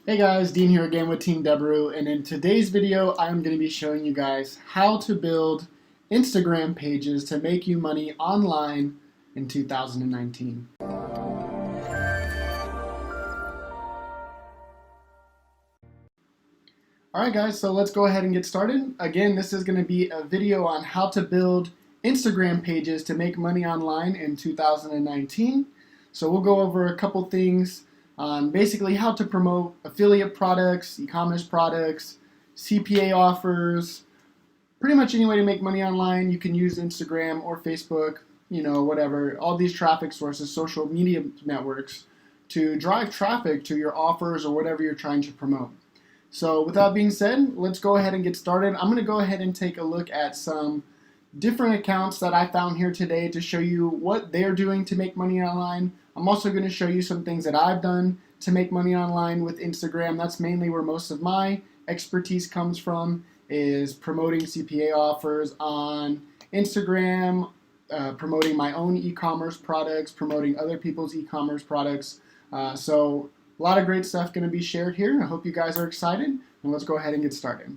Hey guys, Dean here again with Team Debaru, and in today's video I'm going to be showing you guys how to build Instagram pages to make you money online in 2019. Alright guys, so let's go ahead and get started. Again, this is going to be a video on how to build Instagram pages to make money online in 2019. So we'll go over a couple things on basically how to promote affiliate products, e-commerce products, CPA offers, pretty much any way to make money online. You can use Instagram or Facebook, whatever, all these traffic sources, social media networks to drive traffic to your offers or whatever you're trying to promote. So with that being said, let's go ahead and get started. I'm going to go ahead and take a look at some different accounts that I found here today to show you what they're doing to make money online. I'm also going to show you some things that I've done to make money online with Instagram. That's mainly where most of my expertise comes from, is promoting CPA offers on Instagram, promoting my own e-commerce products, promoting other people's e-commerce products. So a lot of great stuff going to be shared here. I hope you guys are excited, and let's go ahead and get started.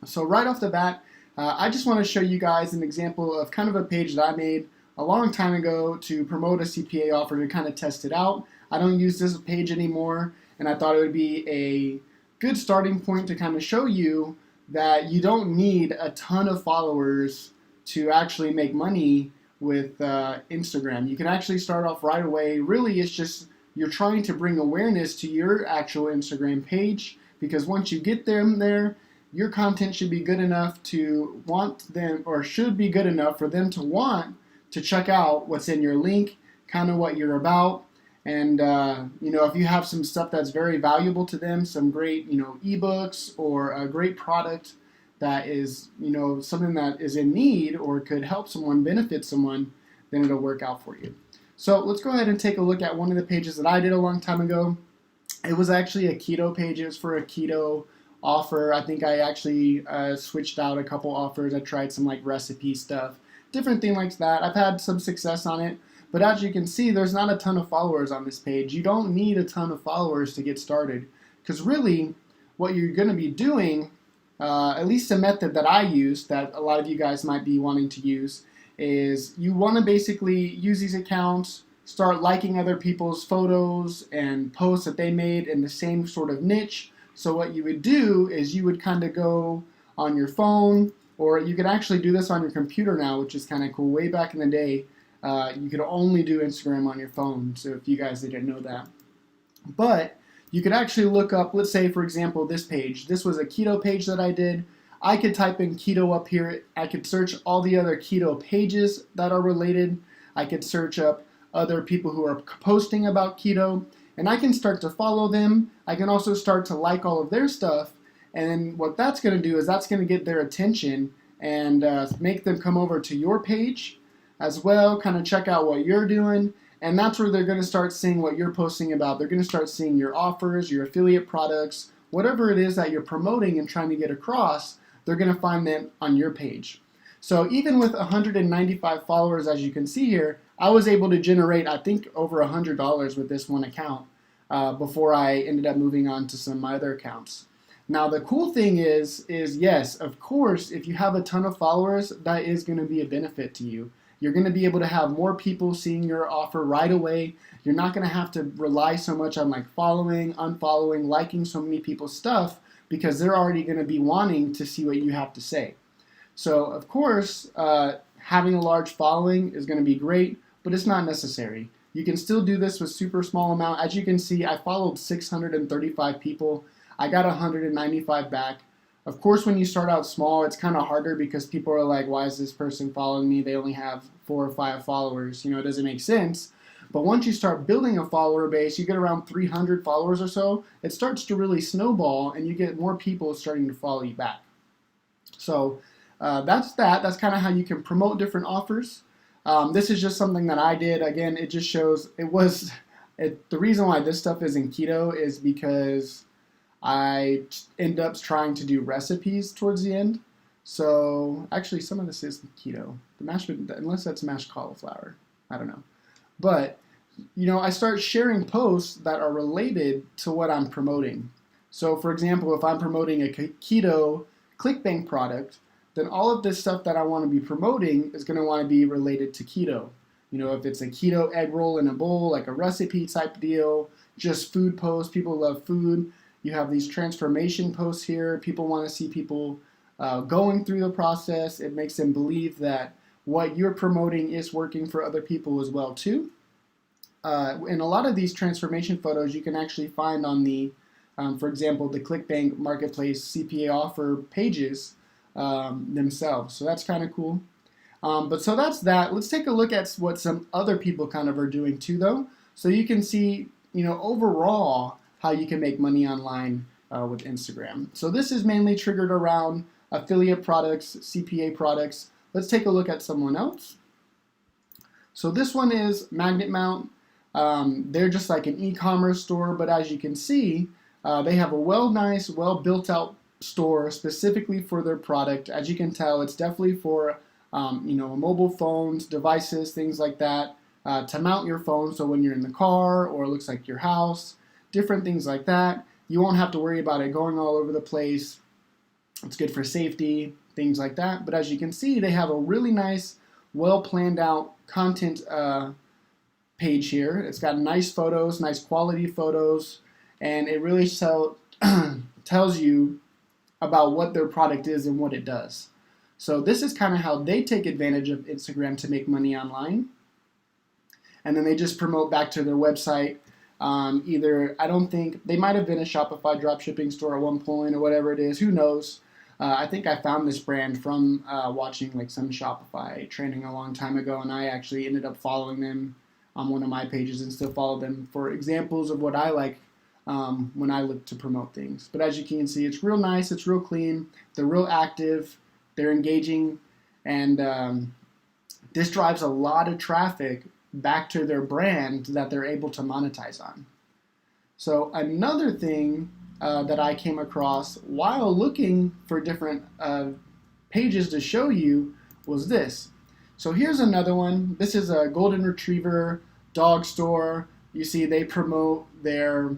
So right off the bat, I just want to show you guys an example of kind of a page that I made a long time ago to promote a CPA offer to kind of test it out. I don't use this page anymore, and I thought it would be a good starting point to kind of show you that you don't need a ton of followers to actually make money with Instagram. You can actually start off right away. Really, it's just you're trying to bring awareness to your actual Instagram page, because once you get them there, your content should be good enough to want them, or should be good enough for them to want to check out what's in your link, kind of what you're about. And if you have some stuff that's very valuable to them, some great ebooks or a great product that is something that is in need or could help someone, benefit someone, then it'll work out for you. So let's go ahead and take a look at one of the pages that I did a long time ago. It was actually a keto page. It was for a keto offer. I think I actually switched out a couple offers. I tried some like recipe stuff, different thing like that. I've had some success on it, but as you can see, there's not a ton of followers on this page. You don't need a ton of followers to get started, because really what you're going to be doing, at least a method that I use that a lot of you guys might be wanting to use, is you want to basically use these accounts, start liking other people's photos and posts that they made in the same sort of niche. So what you would do is you would kind of go on your phone, or you can actually do this on your computer now, which is kind of cool. Way back in the day, you could only do Instagram on your phone, so if you guys didn't know that. But you could actually look up, let's say for example, this page. This was a keto page that I did. I could type in keto up here. I could search all the other keto pages that are related. I could search up other people who are posting about keto, and I can start to follow them. I can also start to like all of their stuff, and then what that's going to do is that's going to get their attention and make them come over to your page as well, kind of check out what you're doing, and that's where they're going to start seeing what you're posting about. They're going to start seeing your offers, your affiliate products, whatever it is that you're promoting and trying to get across, they're going to find them on your page. So even with 195 followers, as you can see here, I was able to generate, I think, over $100 with this one account before I ended up moving on to some of my other accounts. Now the cool thing is yes, of course, if you have a ton of followers, that is going to be a benefit to you. You're going to be able to have more people seeing your offer right away. You're not going to have to rely so much on like following, unfollowing, liking so many people's stuff, because they're already going to be wanting to see what you have to say. So of course, having a large following is going to be great, but it's not necessary. You can still do this with super small amount. As you can see, I followed 635 people. I got 195 back. Of course, when you start out small, it's kind of harder because people are like, why is this person following me? They only have 4 or 5 followers. It doesn't make sense. But once you start building a follower base, you get around 300 followers or so, it starts to really snowball and you get more people starting to follow you back. So that's that. That's kind of how you can promote different offers. This is just something that I did. Again, it just shows the reason why this stuff is in keto is because I end up trying to do recipes towards the end. So actually some of this is keto. Unless that's mashed cauliflower. I don't know. But I start sharing posts that are related to what I'm promoting. So for example, if I'm promoting a keto ClickBank product, then all of this stuff that I want to be promoting is going to want to be related to keto. You know, if it's a keto egg roll in a bowl, like a recipe type deal, just food posts, people love food. You have these transformation posts here. People want to see people going through the process. It makes them believe that what you're promoting is working for other people as well too. And a lot of these transformation photos you can actually find on the, for example, the ClickBank Marketplace CPA offer pages themselves. So that's kind of cool. But so that's that. Let's take a look at what some other people kind of are doing too, though. So you can see, you know, overall how you can make money online with Instagram. So this is mainly triggered around affiliate products, CPA products. Let's take a look at someone else. So this one is Magnet Mount. They're just like an e-commerce store, but as you can see, they have a nice, well built out store specifically for their product. As you can tell, it's definitely for you know, mobile phones, devices, things like that, to mount your phone. So when you're in the car or it looks like your house, different things like that, you won't have to worry about it going all over the place. It's good for safety, things like that. But as you can see, they have a really nice, well planned out content page here. It's got nice photos, nice quality photos, and it really tells you about what their product is and what it does. So this is kind of how they take advantage of Instagram to make money online. And then they just promote back to their website. Either, I don't think, they might have been a Shopify dropshipping store at one point or whatever it is, who knows. I think I found this brand from watching like some Shopify training a long time ago, and I actually ended up following them on one of my pages and still follow them for examples of what I like when I look to promote things. But as you can see, it's real nice, it's real clean, they're real active, they're engaging, and this drives a lot of traffic back to their brand that they're able to monetize on. So another thing that I came across while looking for different pages to show you was this. So here's another one. This is a golden retriever dog store. You see they promote their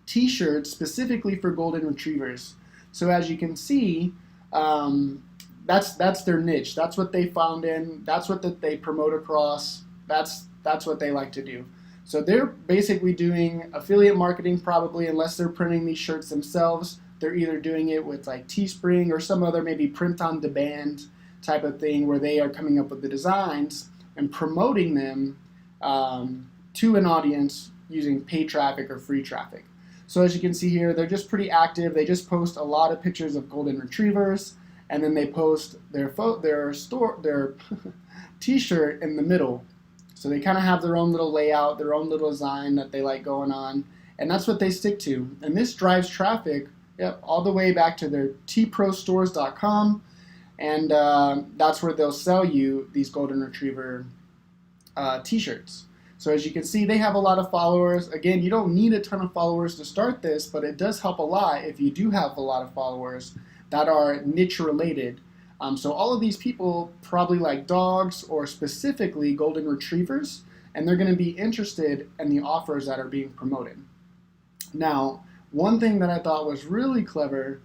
t-shirts specifically for golden retrievers. So as you can see, that's their niche. That's what they found in. That's what they promote across. That's what they like to do. So they're basically doing affiliate marketing probably, unless they're printing these shirts themselves. They're either doing it with like Teespring or some other maybe print on demand type of thing where they are coming up with the designs and promoting them to an audience using paid traffic or free traffic. So as you can see here, they're just pretty active. They just post a lot of pictures of golden retrievers, and then they post their t-shirt in the middle. So they kind of have their own little layout, their own little design that they like going on, and that's what they stick to. And this drives traffic, all the way back to their tprostores.com, and that's where they'll sell you these golden retriever t-shirts. So as you can see, they have a lot of followers. Again, you don't need a ton of followers to start this, but it does help a lot if you do have a lot of followers that are niche related. So all of these people probably like dogs or specifically golden retrievers, and they're going to be interested in the offers that are being promoted. Now, one thing that I thought was really clever,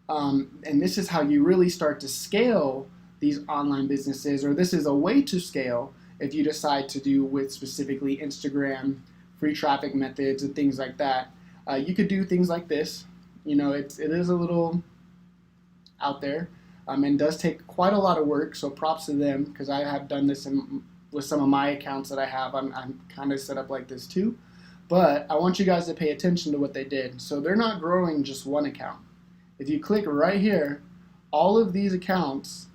and this is how you really start to scale these online businesses, or this is a way to scale if you decide to do with specifically Instagram, free traffic methods and things like that. You could do things like this. You know, it is a little out there and does take quite a lot of work, so props to them, because I have done this with some of my accounts that I have. I'm kind of set up like this too. But I want you guys to pay attention to what they did. So they're not growing just one account. If you click right here, all of these accounts,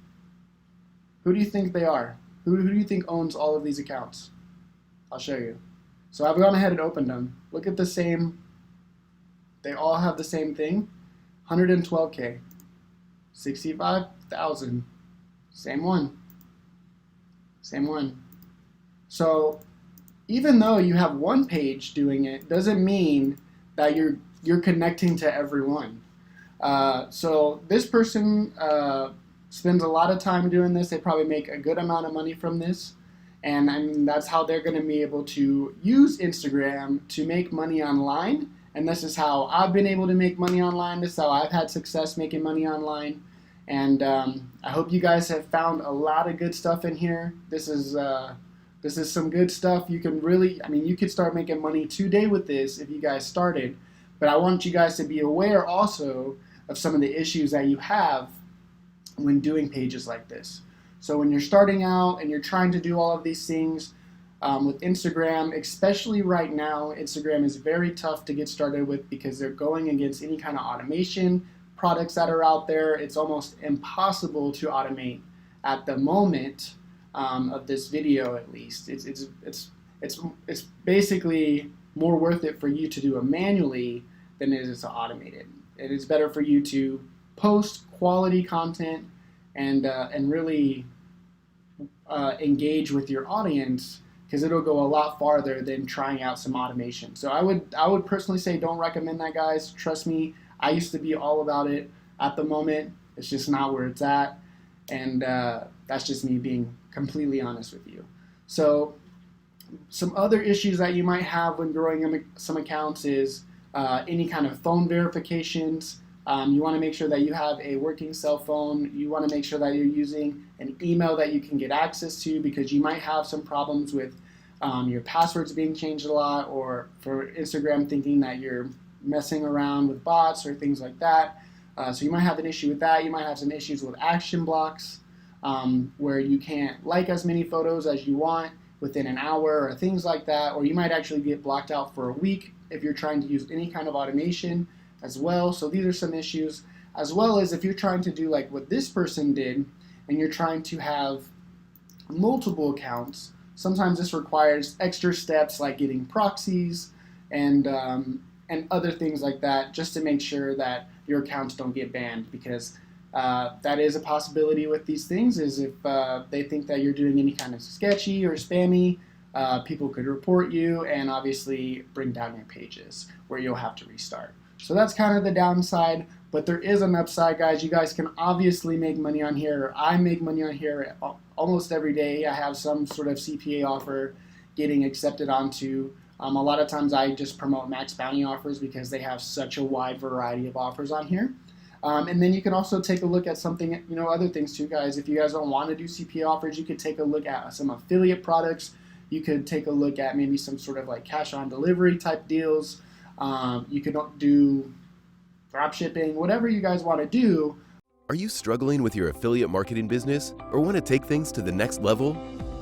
who do you think they are? Who do you think owns all of these accounts? I'll show you. So I've gone ahead and opened them. Look at the same, they all have the same thing. 112K, 65,000, same one. So even though you have one page doing it, doesn't mean that you're connecting to everyone. So this person spends a lot of time doing this. They probably make a good amount of money from this, and I mean, that's how they're going to be able to use Instagram to make money online and this is how I've been able to make money online. This is how I've had success making money online. And I hope you guys have found a lot of good stuff in here. This is some good stuff. You can really, you could start making money today with this if you guys started. But I want you guys to be aware also of some of the issues that you have when doing pages like this. So when you're starting out and you're trying to do all of these things with Instagram, especially right now, Instagram is very tough to get started with because they're going against any kind of automation products that are out there. It's almost impossible to automate at the moment of this video, at least. It's basically more worth it for you to do it manually than it is to automate it. It is better for you to post quality content and really engage with your audience, because it'll go a lot farther than trying out some automation. So I would personally say don't recommend that, guys. Trust me, I used to be all about it. At the moment, it's just not where it's at, and that's just me being completely honest with you. So some other issues that you might have when growing some accounts is any kind of phone verifications. You want to make sure that you have a working cell phone. You want to make sure that you're using an email that you can get access to, because you might have some problems with your passwords being changed a lot, or for Instagram thinking that you're messing around with bots or things like that. So you might have an issue with that. You might have some issues with action blocks, where you can't like as many photos as you want within an hour or things like that. Or you might actually get blocked out for a week if you're trying to use any kind of automation as well. So these are some issues, as well as if you're trying to do like what this person did and you're trying to have multiple accounts. Sometimes this requires extra steps like getting proxies and other things like that, just to make sure that your accounts don't get banned, because that is a possibility with these things, is if they think that you're doing any kind of sketchy or spammy, people could report you and obviously bring down your pages where you'll have to restart. So that's kind of the downside, but there is an upside, guys. You guys can obviously make money on here. I make money on here almost every day. I have some sort of CPA offer getting accepted onto. A lot of times I just promote max bounty offers because they have such a wide variety of offers on here. And then you can also take a look at something, other things too, guys. If you guys don't want to do CPA offers, you could take a look at some affiliate products. You could take a look at maybe some sort of like cash on delivery type deals. You could do drop shipping, whatever you guys want to do. Are you struggling with your affiliate marketing business or want to take things to the next level?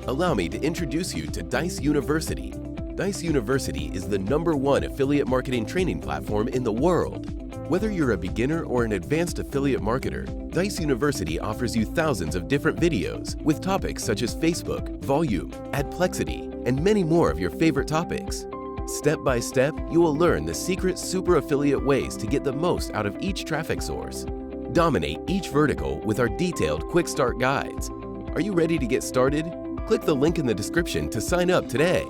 Allow me to introduce you to Dijs University. Dijs University is the #1 affiliate marketing training platform in the world. Whether you're a beginner or an advanced affiliate marketer, Dijs University offers you thousands of different videos with topics such as Facebook, volume, adplexity, and many more of your favorite topics. Step by step, you will learn the secret super affiliate ways to get the most out of each traffic source. Dominate each vertical with our detailed quick start guides. Are you ready to get started? Click the link in the description to sign up today.